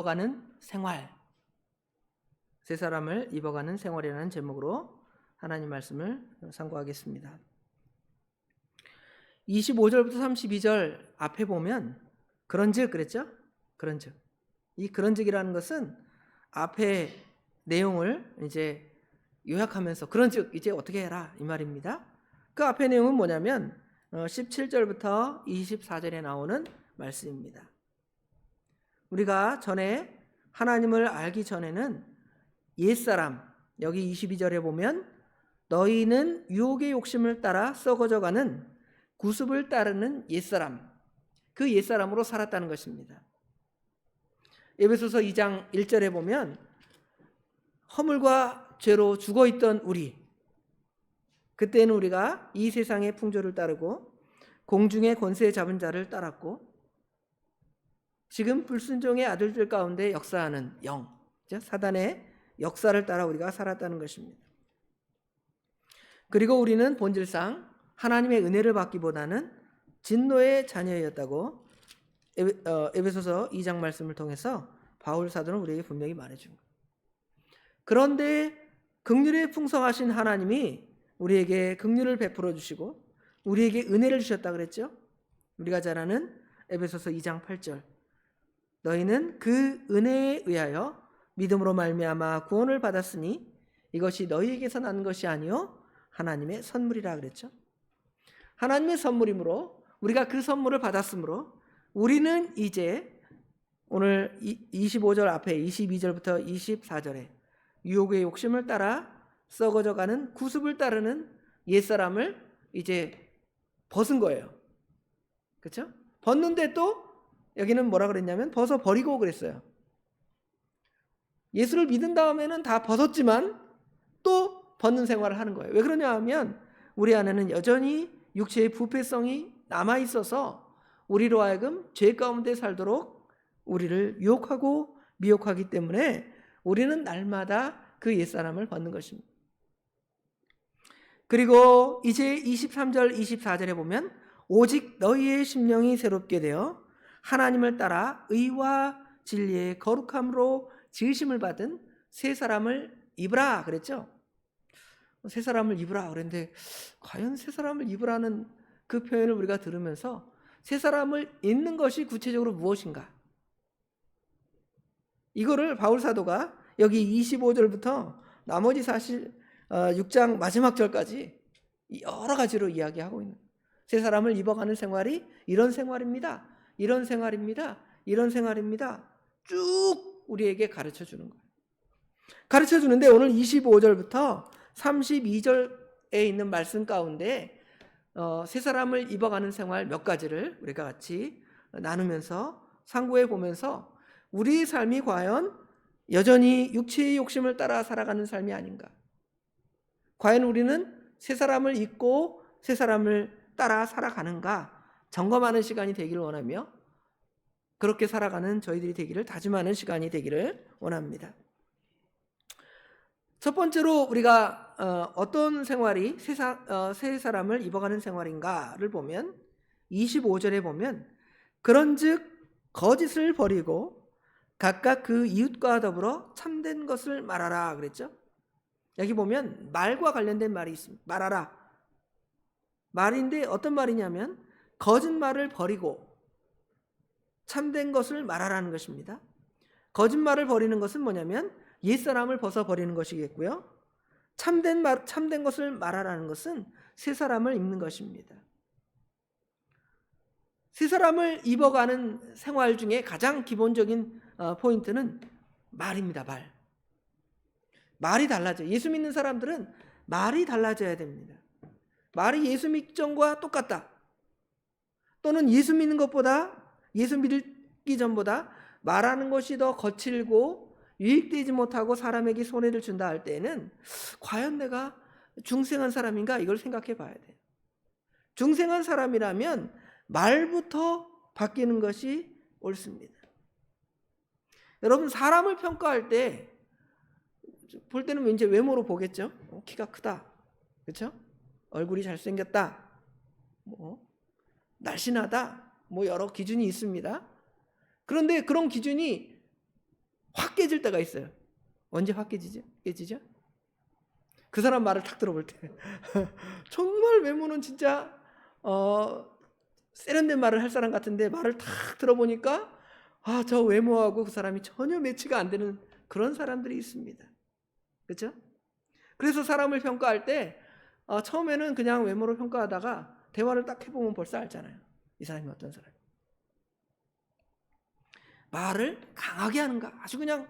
입어가는 생활, 세 사람을 입어가는 생활이라는 제목으로 하나님 말씀을 상고하겠습니다. 25절부터 32절 앞에 보면 그런즉 그랬죠? 그런즉. 이 그런즉이라는 것은 앞에 내용을 이제 요약하면서 그런즉 이제 어떻게 해라 이 말입니다. 그 앞에 내용은 뭐냐면 17절부터 24절에 나오는 말씀입니다. 우리가 전에 하나님을 알기 전에는 옛사람, 여기 22절에 보면 너희는 유혹의 욕심을 따라 썩어져가는 구습을 따르는 옛사람, 그 옛사람으로 살았다는 것입니다. 에베소서 2장 1절에 보면 허물과 죄로 죽어있던 우리, 그때는 우리가 이 세상의 풍조를 따르고 공중의 권세 잡은 자를 따랐고 지금 불순종의 아들들 가운데 역사하는 영, 사단의 역사를 따라 우리가 살았다는 것입니다. 그리고 우리는 본질상 하나님의 은혜를 받기보다는 진노의 자녀였다고 에베소서 2장 말씀을 통해서 바울 사도는 우리에게 분명히 말해준 거예요. 그런데 긍휼에 풍성하신 하나님이 우리에게 긍휼을 베풀어 주시고 우리에게 은혜를 주셨다 그랬죠. 우리가 잘 아는 에베소서 2장 8절, 너희는 그 은혜에 의하여 믿음으로 말미암아 구원을 받았으니 이것이 너희에게서 난 것이 아니요 하나님의 선물이라 그랬죠. 하나님의 선물이므로 우리가 그 선물을 받았으므로 우리는 이제 오늘 25절 앞에 22절부터 24절에 유혹의 욕심을 따라 썩어져가는 구습을 따르는 옛사람을 이제 벗은 거예요. 그렇죠? 벗는데 또 여기는 뭐라 그랬냐면 벗어버리고 그랬어요. 예수를 믿은 다음에는 다 벗었지만 또 벗는 생활을 하는 거예요. 왜 그러냐 하면 우리 안에는 여전히 육체의 부패성이 남아있어서 우리로 하여금 죄 가운데 살도록 우리를 유혹하고 미혹하기 때문에 우리는 날마다 그 옛사람을 벗는 것입니다. 그리고 이제 23절 24절에 보면 오직 너희의 심령이 새롭게 되어 하나님을 따라 의와 진리의 거룩함으로 지으심을 받은 새 사람을 입으라 그랬죠. 새 사람을 입으라 그랬는데 과연 새 사람을 입으라는 그 표현을 우리가 들으면서 새 사람을 입는 것이 구체적으로 무엇인가? 이거를 바울 사도가 여기 25절부터 나머지 사실 6장 마지막 절까지 여러 가지로 이야기하고 있는, 새 사람을 입어가는 생활이 이런 생활입니다. 이런 생활입니다. 이런 생활입니다. 쭉 우리에게 가르쳐 주는 거예요. 가르쳐 주는데 오늘 25절부터 32절에 있는 말씀 가운데 새 사람을 입어가는 생활 몇 가지를 우리가 같이 나누면서 상고해 보면서 우리의 삶이 과연 여전히 육체의 욕심을 따라 살아가는 삶이 아닌가? 과연 우리는 새 사람을 입고 새 사람을 따라 살아가는가? 점검하는 시간이 되기를 원하며 그렇게 살아가는 저희들이 되기를 다짐하는 시간이 되기를 원합니다. 첫 번째로 우리가 어떤 생활이 새 사람을 입어가는 생활인가를 보면 25절에 보면 그런즉 거짓을 버리고 각각 그 이웃과 더불어 참된 것을 말하라 그랬죠. 여기 보면 말과 관련된 말이 있습니다. 말하라. 말인데 어떤 말이냐면 거짓말을 버리고 참된 것을 말하라는 것입니다. 거짓말을 버리는 것은 뭐냐면 옛사람을 벗어버리는 것이겠고요. 참된 것을 말하라는 것은 새 사람을 입는 것입니다. 새 사람을 입어가는 생활 중에 가장 기본적인 포인트는 말입니다. 말이 달라져요. 예수 믿는 사람들은 말이 달라져야 됩니다. 말이 예수 믿기 전과 똑같다. 또는 예수 믿는 것보다, 예수 믿기 전보다 말하는 것이 더 거칠고 유익되지 못하고 사람에게 손해를 준다 할 때에는 과연 내가 중생한 사람인가 이걸 생각해 봐야 돼요. 중생한 사람이라면 말부터 바뀌는 것이 옳습니다. 여러분 사람을 평가할 때 볼 때는 이제 외모로 보겠죠. 키가 크다, 그렇죠? 얼굴이 잘생겼다, 날씬하다, 여러 기준이 있습니다. 그런데 그런 기준이 확 깨질 때가 있어요. 언제 확 깨지죠? 그 사람 말을 탁 들어볼 때. 정말 외모는 진짜 세련된 말을 할 사람 같은데 말을 탁 들어보니까 저 외모하고 그 사람이 전혀 매치가 안 되는 그런 사람들이 있습니다. 그렇죠? 그래서 사람을 평가할 때 처음에는 그냥 외모로 평가하다가 대화를 딱 해보면 벌써 알잖아요. 이 사람이 어떤 사람이. 말을 강하게 하는가, 아주 그냥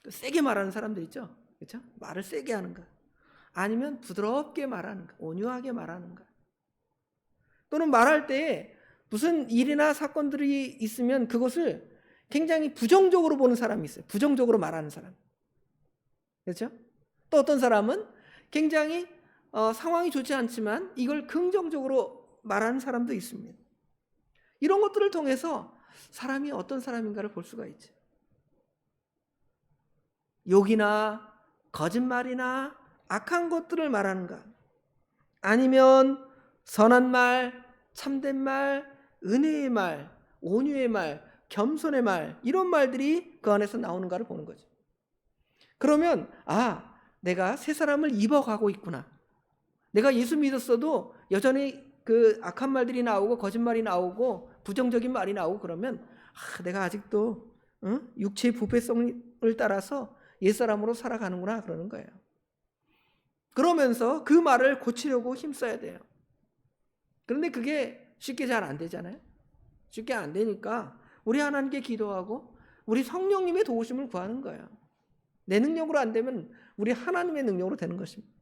세게 말하는 사람들 있죠. 그렇죠? 말을 세게 하는가, 아니면 부드럽게 말하는가, 온유하게 말하는가. 또는 말할 때 무슨 일이나 사건들이 있으면 그것을 굉장히 부정적으로 보는 사람이 있어요. 부정적으로 말하는 사람. 그렇죠? 또 어떤 사람은 굉장히 상황이 좋지 않지만 이걸 긍정적으로 말하는 사람도 있습니다. 이런 것들을 통해서 사람이 어떤 사람인가를 볼 수가 있죠. 욕이나 거짓말이나 악한 것들을 말하는가, 아니면 선한 말, 참된 말, 은혜의 말, 온유의 말, 겸손의 말, 이런 말들이 그 안에서 나오는가를 보는 거죠. 그러면 내가 새 사람을 입어가고 있구나. 내가 예수 믿었어도 여전히 그 악한 말들이 나오고 거짓말이 나오고 부정적인 말이 나오고 그러면 내가 아직도 육체의 부패성을 따라서 옛사람으로 살아가는구나 그러는 거예요. 그러면서 그 말을 고치려고 힘써야 돼요. 그런데 그게 쉽게 잘 안 되잖아요. 쉽게 안 되니까 우리 하나님께 기도하고 우리 성령님의 도우심을 구하는 거예요. 내 능력으로 안 되면 우리 하나님의 능력으로 되는 것입니다.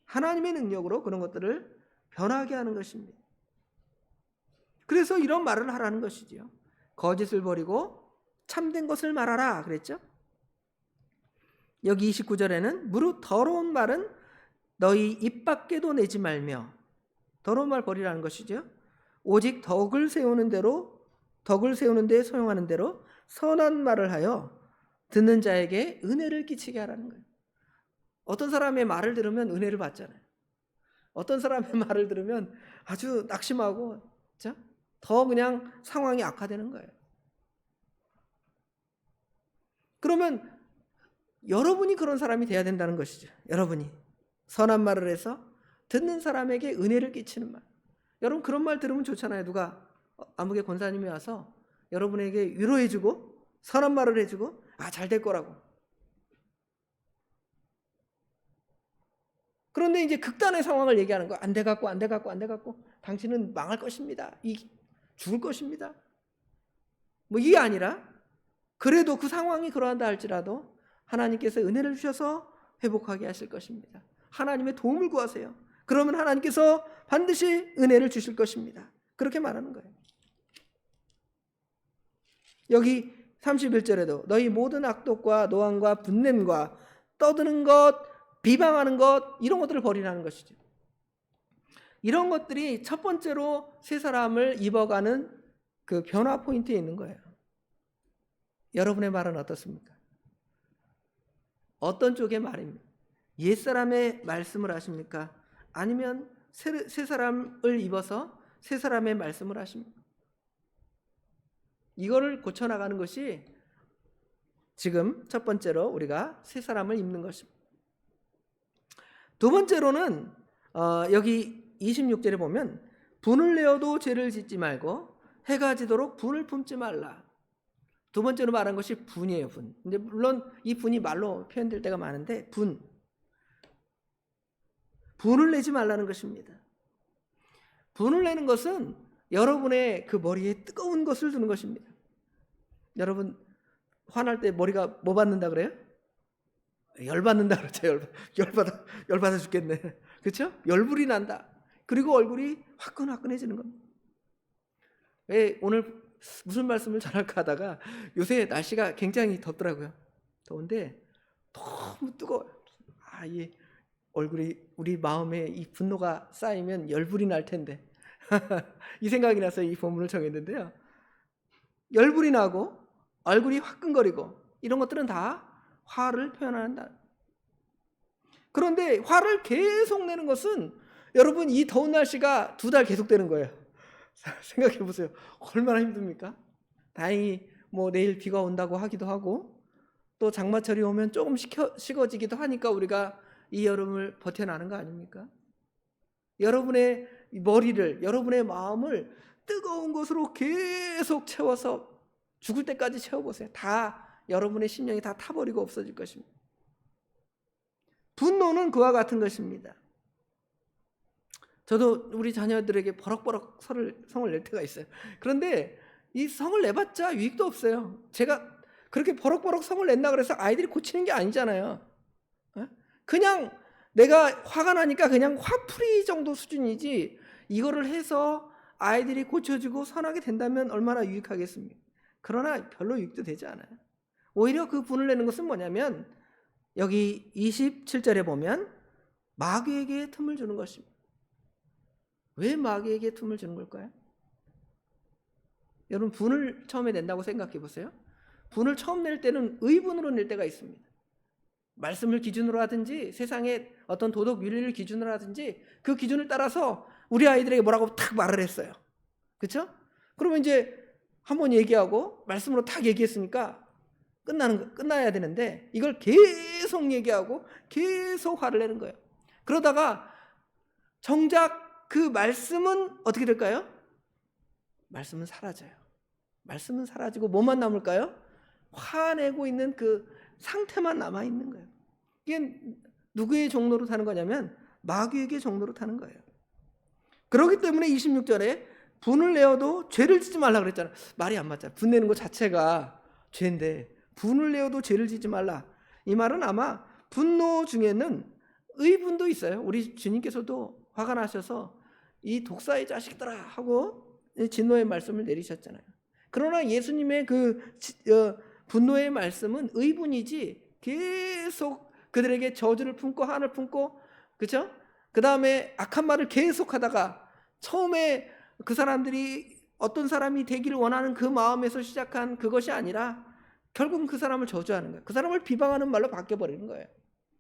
하나님의 능력으로 그런 것들을 변하게 하는 것입니다. 그래서 이런 말을 하라는 것이지요. 거짓을 버리고 참된 것을 말하라 그랬죠. 여기 29절에는 무릇 더러운 말은 너희 입 밖에도 내지 말며, 더러운 말 버리라는 것이죠. 오직 덕을 세우는 데 소용하는 대로 선한 말을 하여 듣는 자에게 은혜를 끼치게 하라는 거예요. 어떤 사람의 말을 들으면 은혜를 받잖아요. 어떤 사람의 말을 들으면 아주 낙심하고 더 그냥 상황이 악화되는 거예요. 그러면 여러분이 그런 사람이 돼야 된다는 것이죠. 여러분이 선한 말을 해서 듣는 사람에게 은혜를 끼치는 말. 여러분 그런 말 들으면 좋잖아요. 누가 아무개 권사님이 와서 여러분에게 위로해주고 선한 말을 해주고 잘 될 거라고. 그런데 이제 극단의 상황을 얘기하는 거. 안 돼갖고 당신은 망할 것입니다. 죽을 것입니다. 이게 아니라 그래도 그 상황이 그러한다 할지라도 하나님께서 은혜를 주셔서 회복하게 하실 것입니다. 하나님의 도움을 구하세요. 그러면 하나님께서 반드시 은혜를 주실 것입니다. 그렇게 말하는 거예요. 여기 31절에도 너희 모든 악독과 노함과 분냄과 떠드는 것, 비방하는 것, 이런 것들을 버리라는 것이죠. 이런 것들이 첫 번째로 새 사람을 입어가는 그 변화 포인트에 있는 거예요. 여러분의 말은 어떻습니까? 어떤 쪽의 말입니까? 옛사람의 말씀을 하십니까? 아니면 새 사람을 입어서 새 사람의 말씀을 하십니까? 이거를 고쳐나가는 것이 지금 첫 번째로 우리가 새 사람을 입는 것입니다. 두 번째로는 여기 26절에 보면 분을 내어도 죄를 짓지 말고 해가 지도록 분을 품지 말라. 두 번째로 말한 것이 분이에요. 분. 근데 물론 이 분이 말로 표현될 때가 많은데 분을 내지 말라는 것입니다. 분을 내는 것은 여러분의 그 머리에 뜨거운 것을 두는 것입니다. 여러분 화날 때 머리가 뭐 받는다 그래요? 열받는다 그러죠. 열받아 죽겠네. 그렇죠? 열불이 난다. 그리고 얼굴이 화끈화끈해지는 겁니다. 왜 오늘 무슨 말씀을 전할까 하다가 요새 날씨가 굉장히 덥더라고요. 더운데 너무 뜨거워요. 이 얼굴이, 우리 마음에 이 분노가 쌓이면 열불이 날 텐데 이 생각이 나서 이 본문을 정했는데요. 열불이 나고 얼굴이 화끈거리고 이런 것들은 다 화를 표현한다. 그런데 화를 계속 내는 것은 여러분 이 더운 날씨가 2달 계속되는 거예요. 생각해 보세요. 얼마나 힘듭니까? 다행히 내일 비가 온다고 하기도 하고 또 장마철이 오면 조금 식어지기도 하니까 우리가 이 여름을 버텨나는 거 아닙니까? 여러분의 머리를, 여러분의 마음을 뜨거운 것으로 계속 채워서 죽을 때까지 채워보세요. 다 여러분의 심령이 다 타버리고 없어질 것입니다. 분노는 그와 같은 것입니다. 저도 우리 자녀들에게 버럭버럭 성을 낼 때가 있어요. 그런데 이 성을 내봤자 유익도 없어요. 제가 그렇게 버럭버럭 성을 낸다 그래서 아이들이 고치는 게 아니잖아요. 그냥 내가 화가 나니까 그냥 화풀이 정도 수준이지, 이거를 해서 아이들이 고쳐지고 선하게 된다면 얼마나 유익하겠습니까? 그러나 별로 유익도 되지 않아요. 오히려 그 분을 내는 것은 뭐냐면 여기 27절에 보면 마귀에게 틈을 주는 것입니다. 왜 마귀에게 틈을 주는 걸까요? 여러분, 분을 처음에 낸다고 생각해 보세요. 분을 처음 낼 때는 의분으로 낼 때가 있습니다. 말씀을 기준으로 하든지 세상의 어떤 도덕 윤리를 기준으로 하든지 그 기준을 따라서 우리 아이들에게 뭐라고 탁 말을 했어요. 그렇죠? 그러면 이제 한번 얘기하고 말씀으로 탁 얘기했으니까 끝나야 되는데 이걸 계속 얘기하고 계속 화를 내는 거예요. 그러다가 정작 그 말씀은 어떻게 될까요? 말씀은 사라져요. 말씀은 사라지고 뭐만 남을까요? 화내고 있는 그 상태만 남아있는 거예요. 이게 누구의 종로로 타는 거냐면 마귀에게 종로로 타는 거예요. 그렇기 때문에 26절에 분을 내어도 죄를 짓지 말라 그랬잖아요. 말이 안 맞잖아요. 분 내는 것 자체가 죄인데 분을 내어도 죄를 짓지 말라. 이 말은 아마 분노 중에는 의분도 있어요. 우리 주님께서도 화가 나셔서 이 독사의 자식들아 하고 진노의 말씀을 내리셨잖아요. 그러나 예수님의 그 분노의 말씀은 의분이지 계속 그들에게 저주를 품고 한을 품고, 그렇죠? 그 다음에 악한 말을 계속하다가 처음에 그 사람들이 어떤 사람이 되기를 원하는 그 마음에서 시작한 그것이 아니라 결국은 그 사람을 저주하는 거예요. 그 사람을 비방하는 말로 바뀌어버리는 거예요.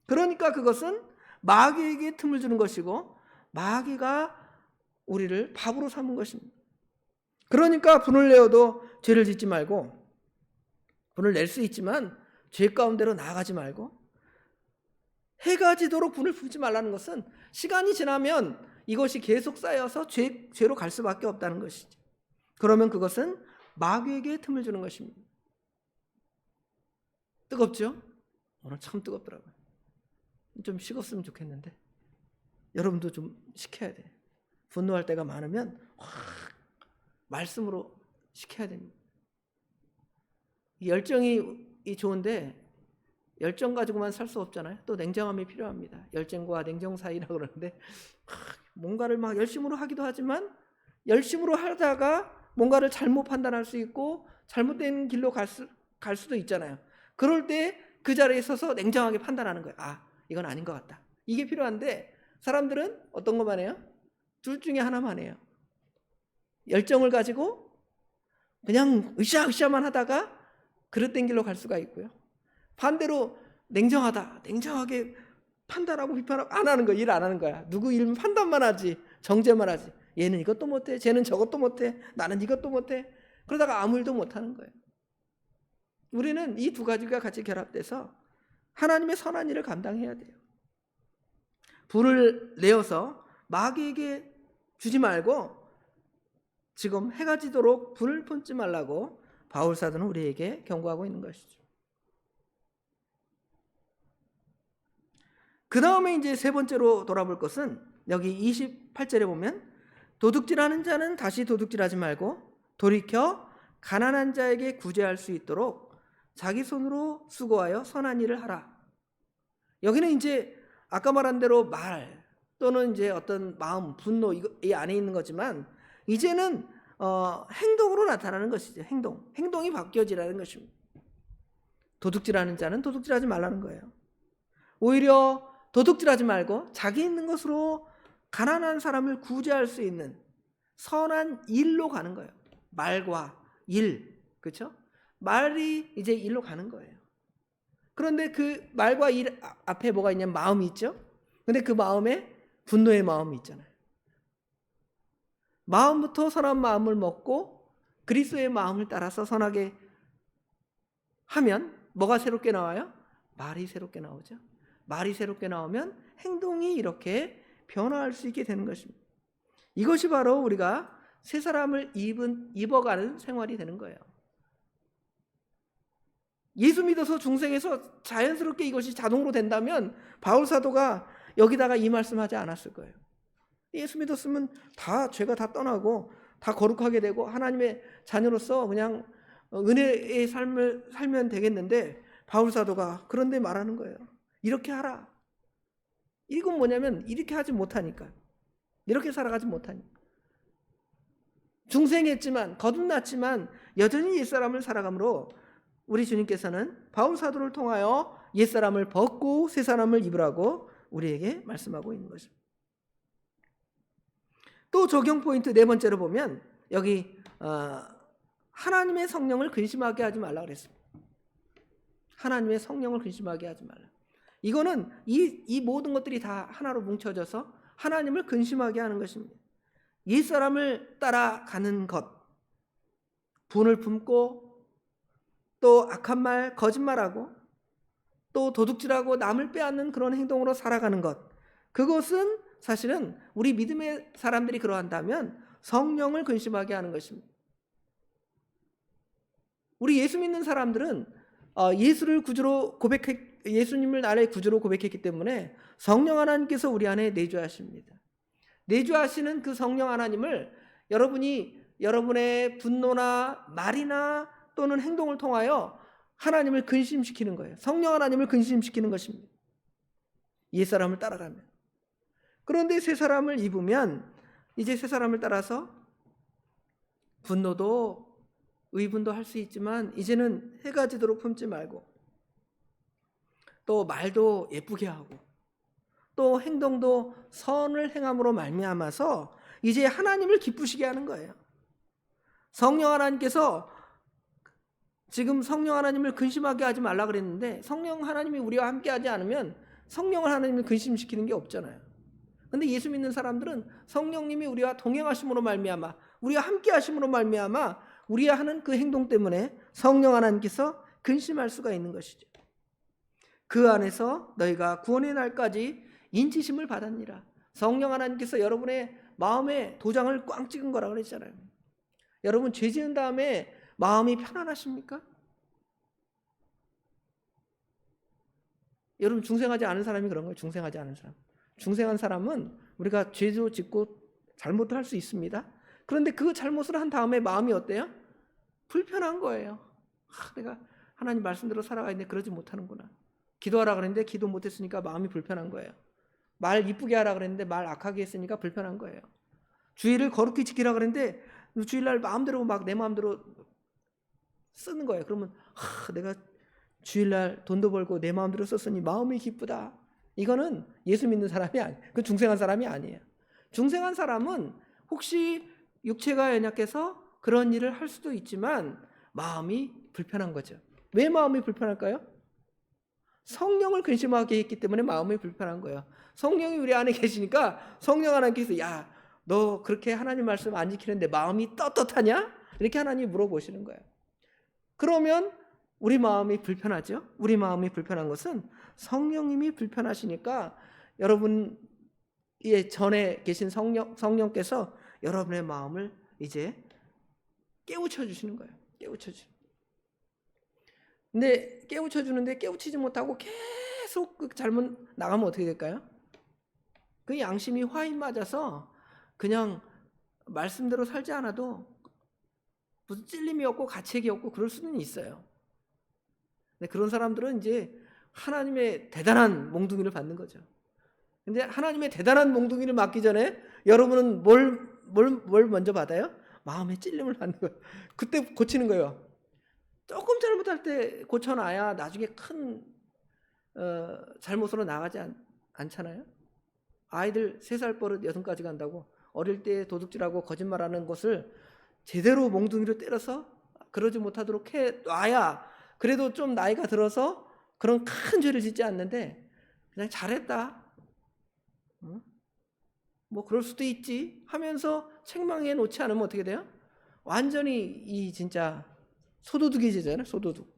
그러니까 그것은 마귀에게 틈을 주는 것이고 마귀가 우리를 밥으로 삼은 것입니다. 그러니까 분을 내어도 죄를 짓지 말고, 분을 낼 수 있지만 죄 가운데로 나아가지 말고, 해가 지도록 분을 품지 말라는 것은 시간이 지나면 이것이 계속 쌓여서 죄로 갈 수밖에 없다는 것이죠. 그러면 그것은 마귀에게 틈을 주는 것입니다. 뜨겁죠? 오늘 참 뜨겁더라고요. 좀 식었으면 좋겠는데 여러분도 좀 식혀야 돼요. 분노할 때가 많으면 확 말씀으로 식혀야 됩니다. 열정이 좋은데 열정 가지고만 살 수 없잖아요. 또 냉정함이 필요합니다. 열정과 냉정 사이라고 그러는데 뭔가를 막 열심으로 하기도 하지만 열심으로 하다가 뭔가를 잘못 판단할 수 있고 잘못된 길로 갈 수도 있잖아요. 그럴 때 그 자리에 서서 냉정하게 판단하는 거예요. 아, 이건 아닌 것 같다. 이게 필요한데 사람들은 어떤 것만 해요? 둘 중에 하나만 해요. 열정을 가지고 그냥 으쌰으쌰만 하다가 그릇된 길로 갈 수가 있고요. 반대로 냉정하게 판단하고 비판하고 안 하는 거야. 일 안 하는 거야. 누구 일 판단만 하지, 정죄만 하지. 얘는 이것도 못해, 쟤는 저것도 못해, 나는 이것도 못해. 그러다가 아무 일도 못하는 거예요. 우리는 이 두 가지가 같이 결합돼서 하나님의 선한 일을 감당해야 돼요. 불을 내어서 마귀에게 주지 말고 지금 해가 지도록 불을 품지 말라고 바울 사도는 우리에게 경고하고 있는 것이죠. 그 다음에 이제 세 번째로 돌아볼 것은 여기 28절에 보면 도둑질하는 자는 다시 도둑질하지 말고 돌이켜 가난한 자에게 구제할 수 있도록 자기 손으로 수고하여 선한 일을 하라. 여기는 이제 아까 말한 대로 말 또는 이제 어떤 마음, 분노 이 안에 있는 거지만 이제는 행동으로 나타나는 것이죠. 행동이 바뀌어지라는 것입니다. 도둑질하는 자는 도둑질하지 말라는 거예요. 오히려 도둑질하지 말고 자기 있는 것으로 가난한 사람을 구제할 수 있는 선한 일로 가는 거예요. 말과 일, 그렇죠? 말이 이제 일로 가는 거예요. 그런데 그 말과 일 앞에 뭐가 있냐면 마음이 있죠. 근데 그 마음에 분노의 마음이 있잖아요. 마음부터 선한 마음을 먹고 그리스도의 마음을 따라서 선하게 하면 뭐가 새롭게 나와요? 말이 새롭게 나오죠. 말이 새롭게 나오면 행동이 이렇게 변화할 수 있게 되는 것입니다. 이것이 바로 우리가 새 사람을 입어가는 생활이 되는 거예요. 예수 믿어서 중생에서 자연스럽게 이것이 자동으로 된다면 바울 사도가 여기다가 이 말씀하지 않았을 거예요. 예수 믿었으면 다 죄가 다 떠나고 다 거룩하게 되고 하나님의 자녀로서 그냥 은혜의 삶을 살면 되겠는데 바울 사도가 그런데 말하는 거예요. 이렇게 하라. 이건 뭐냐면 이렇게 하지 못하니까. 이렇게 살아가지 못하니까. 중생했지만 거듭났지만 여전히 옛사람을 살아가므로 우리 주님께서는 바울 사도를 통하여 옛사람을 벗고 새사람을 입으라고 우리에게 말씀하고 있는 것입니다. 또 적용 포인트 네 번째로 보면 여기 하나님의 성령을 근심하게 하지 말라 그랬습니다. 하나님의 성령을 근심하게 하지 말라. 이거는 이 모든 것들이 다 하나로 뭉쳐져서 하나님을 근심하게 하는 것입니다. 옛사람을 따라가는 것, 분을 품고 또 악한 말, 거짓말하고 또 도둑질하고 남을 빼앗는 그런 행동으로 살아가는 것, 그것은 사실은 우리 믿음의 사람들이 그러한다면 성령을 근심하게 하는 것입니다. 우리 예수 믿는 사람들은 예수님을 나의 구주로 고백했기 때문에 성령 하나님께서 우리 안에 내주하십니다. 내주하시는 그 성령 하나님을 여러분이 여러분의 분노나 말이나 또는 행동을 통하여 하나님을 근심시키는 거예요. 성령 하나님을 근심시키는 것입니다. 옛사람을 따라가면. 그런데 새 사람을 입으면 이제 새 사람을 따라서 분노도 의분도 할 수 있지만 이제는 해가 지도록 품지 말고 또 말도 예쁘게 하고 또 행동도 선을 행함으로 말미암아서 이제 하나님을 기쁘시게 하는 거예요. 성령 하나님께서 지금 성령 하나님을 근심하게 하지 말라 그랬는데 성령 하나님이 우리와 함께 하지 않으면 성령을 하나님을 근심시키는 게 없잖아요. 근데 예수 믿는 사람들은 성령님이 우리와 동행하심으로 말미암아 우리와 함께 하심으로 말미암아 우리가 하는 그 행동 때문에 성령 하나님께서 근심할 수가 있는 것이죠. 그 안에서 너희가 구원의 날까지 인치심을 받았니라. 성령 하나님께서 여러분의 마음에 도장을 꽝 찍은 거라 그랬잖아요. 여러분 죄 지은 다음에 마음이 편안하십니까? 여러분 중생하지 않은 사람이 그런 거예요. 중생하지 않은 사람. 중생한 사람은 우리가 죄도 짓고 잘못도 할 수 있습니다. 그런데 그 잘못을 한 다음에 마음이 어때요? 불편한 거예요. 내가 하나님 말씀대로 살아가는데 그러지 못하는구나. 기도하라 그랬는데 기도 못했으니까 마음이 불편한 거예요. 말 이쁘게 하라 그랬는데 말 악하게 했으니까 불편한 거예요. 주일을 거룩히 지키라 그랬는데 주일날 마음대로 막 내 마음대로 쓰는 거예요. 그러면 내가 주일날 돈도 벌고 내 마음대로 썼으니 마음이 기쁘다. 이거는 예수 믿는 사람이 아니에요. 그 중생한 사람이 아니에요. 중생한 사람은 혹시 육체가 연약해서 그런 일을 할 수도 있지만 마음이 불편한 거죠. 왜 마음이 불편할까요? 성령을 근심하게 했기 때문에 마음이 불편한 거예요. 성령이 우리 안에 계시니까 성령 하나님께서 야, 너 그렇게 하나님 말씀 안 지키는데 마음이 떳떳하냐? 이렇게 하나님이 물어보시는 거예요. 그러면 우리 마음이 불편하죠. 우리 마음이 불편한 것은 성령님이 불편하시니까 여러분의 전에 계신 성령께서 여러분의 마음을 이제 깨우쳐 주시는 거예요. 깨우쳐 주시는. 근데 깨우쳐 주는데 깨우치지 못하고 계속 그 잘못 나가면 어떻게 될까요? 그 양심이 화인 맞아서 그냥 말씀대로 살지 않아도 무슨 찔림이 없고 가책이 없고 그럴 수는 있어요. 근데 그런 사람들은 이제 하나님의 대단한 몽둥이를 받는 거죠. 근데 하나님의 대단한 몽둥이를 맞기 전에 여러분은 뭘 먼저 받아요? 마음의 찔림을 받는 거예요. 그때 고치는 거예요. 조금 잘못할 때 고쳐놔야 나중에 큰 잘못으로 나가지 않잖아요. 아이들 3살 버릇 6까지 간다고 어릴 때 도둑질하고 거짓말하는 것을 제대로 몽둥이로 때려서 그러지 못하도록 해놔야 그래도 좀 나이가 들어서 그런 큰 죄를 짓지 않는데 그냥 잘했다. 뭐 그럴 수도 있지 하면서 책망해 놓지 않으면 어떻게 돼요? 완전히 이 진짜 소도둑이 되잖아요. 소도둑.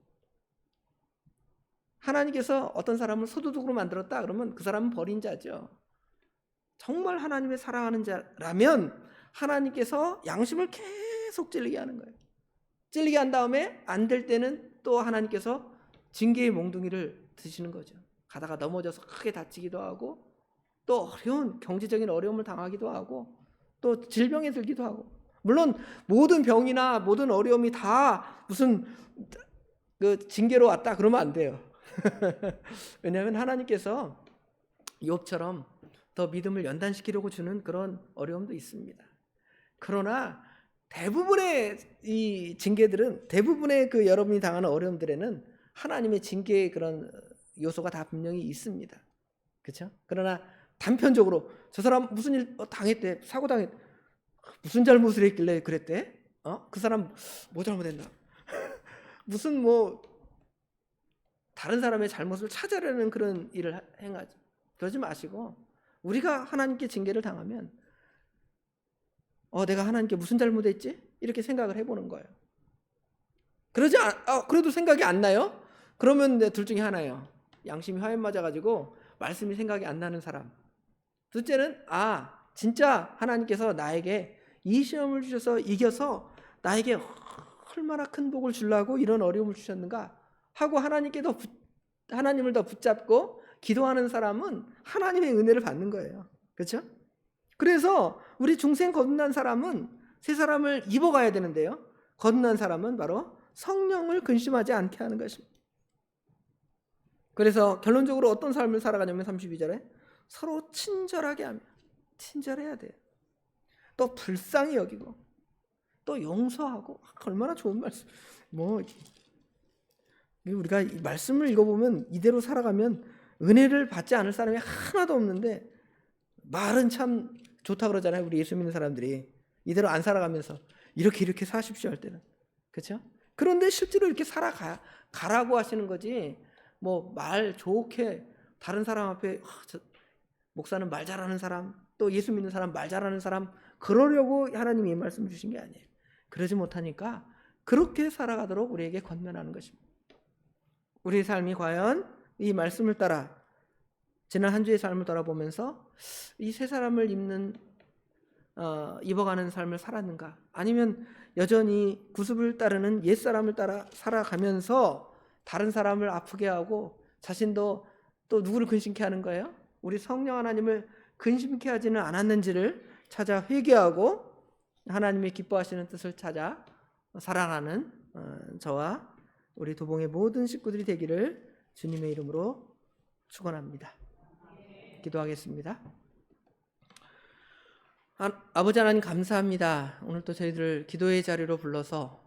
하나님께서 어떤 사람을 소도둑으로 만들었다 그러면 그 사람은 버린 자죠. 정말 하나님의 사랑하는 자라면 하나님께서 양심을 계속 찔리게 하는 거예요. 찔리게 한 다음에 안 될 때는 또 하나님께서 징계의 몽둥이를 드시는 거죠. 가다가 넘어져서 크게 다치기도 하고 또 어려운 경제적인 어려움을 당하기도 하고 또 질병에 들기도 하고. 물론 모든 병이나 모든 어려움이 다 무슨 그 징계로 왔다 그러면 안 돼요. 왜냐하면 하나님께서 욥처럼 더 믿음을 연단시키려고 주는 그런 어려움도 있습니다. 그러나 대부분의 이 징계들은, 대부분의 그 여러분이 당하는 어려움들에는 하나님의 징계의 그런 요소가 다 분명히 있습니다. 그렇죠? 그러나 단편적으로 저 사람 무슨 일 당했대, 사고 당했대, 무슨 잘못을 했길래 그랬대? 그 사람 뭐 잘못했나? 무슨 뭐 다른 사람의 잘못을 찾으려는 그런 일을 행하지. 그러지 마시고 우리가 하나님께 징계를 당하면 내가 하나님께 무슨 잘못했지? 이렇게 생각을 해보는 거예요. 그래도 생각이 안 나요? 그러면 둘 중에 하나예요. 양심이 화염 맞아가지고 말씀이 생각이 안 나는 사람. 둘째는 진짜 하나님께서 나에게 이 시험을 주셔서 이겨서 나에게 얼마나 큰 복을 주려고 이런 어려움을 주셨는가 하고 하나님을 더 붙잡고 기도하는 사람은 하나님의 은혜를 받는 거예요. 그렇죠? 그래서 우리 중생 거듭난 사람은 새 사람을 입어가야 되는데요. 거듭난 사람은 바로 성령을 근심하지 않게 하는 것입니다. 그래서 결론적으로 어떤 삶을 살아가냐면 32절에 서로 친절하게 하며, 친절해야 돼요. 또 불쌍히 여기고 또 용서하고. 얼마나 좋은 말씀. 우리가 이 말씀을 읽어보면 이대로 살아가면 은혜를 받지 않을 사람이 하나도 없는데, 말은 참 좋다 그러잖아요. 우리 예수 믿는 사람들이 이대로 안 살아가면서 이렇게 사십시오 할 때는. 그렇죠? 그런데 실제로 이렇게 가라고 하시는 거지, 말 좋게 다른 사람 앞에 목사는 말 잘하는 사람, 또 예수 믿는 사람 말 잘하는 사람 그러려고 하나님이 이 말씀을 주신 게 아니에요. 그러지 못하니까 그렇게 살아가도록 우리에게 권면하는 것입니다. 우리의 삶이 과연 이 말씀을 따라 지난 한 주의 삶을 돌아보면서 이 새 사람을 입어가는 삶을 살았는가, 아니면 여전히 구습을 따르는 옛사람을 따라 살아가면서 다른 사람을 아프게 하고 자신도 또 누구를 근심케 하는 거예요? 우리 성령 하나님을 근심케 하지는 않았는지를 찾아 회개하고 하나님이 기뻐하시는 뜻을 찾아 살아가는 저와 우리 도봉의 모든 식구들이 되기를 주님의 이름으로 축원합니다. 기도하겠습니다. 아버지 하나님 감사합니다. 오늘 또 저희들을 기도의 자리로 불러서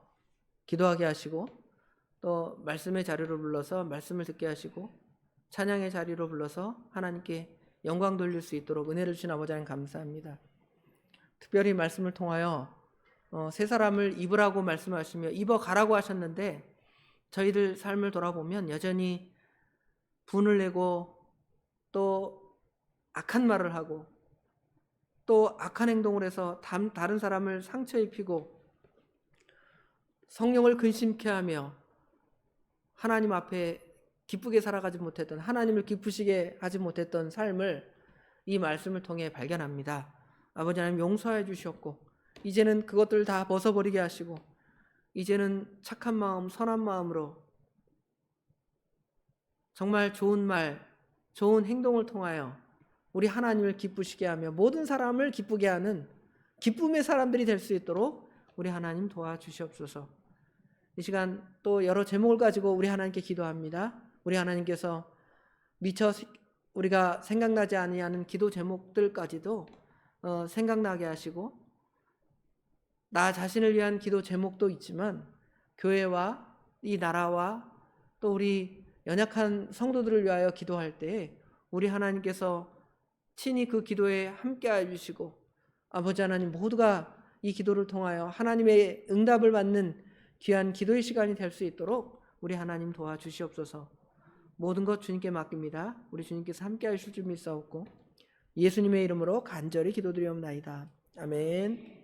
기도하게 하시고, 또 말씀의 자리로 불러서 말씀을 듣게 하시고, 찬양의 자리로 불러서 하나님께 영광 돌릴 수 있도록 은혜를 주신 아버지 하나님 감사합니다. 특별히 말씀을 통하여 새 사람을 입으라고 말씀하시며 입어가라고 하셨는데, 저희들 삶을 돌아보면 여전히 분을 내고 또 악한 말을 하고 또 악한 행동을 해서 다른 사람을 상처 입히고 성령을 근심케 하며 하나님 앞에 기쁘게 살아가지 못했던, 하나님을 기쁘시게 하지 못했던 삶을 이 말씀을 통해 발견합니다. 아버지 하나님 용서해 주셨고, 이제는 그것들을 다 벗어버리게 하시고, 이제는 착한 마음, 선한 마음으로 정말 좋은 말, 좋은 행동을 통하여 우리 하나님을 기쁘시게 하며 모든 사람을 기쁘게 하는 기쁨의 사람들이 될 수 있도록 우리 하나님 도와주시옵소서. 이 시간 또 여러 제목을 가지고 우리 하나님께 기도합니다. 우리 하나님께서 미처 우리가 생각나지 아니하는 기도 제목들까지도 생각나게 하시고, 나 자신을 위한 기도 제목도 있지만 교회와 이 나라와 또 우리 연약한 성도들을 위하여 기도할 때 우리 하나님께서 친히 그 기도에 함께해 주시고, 아버지 하나님 모두가 이 기도를 통하여 하나님의 응답을 받는 귀한 기도의 시간이 될 수 있도록 우리 하나님 도와주시옵소서. 모든 것 주님께 맡깁니다. 우리 주님께서 함께하실 줄 믿사옵고 예수님의 이름으로 간절히 기도드리옵나이다. 아멘.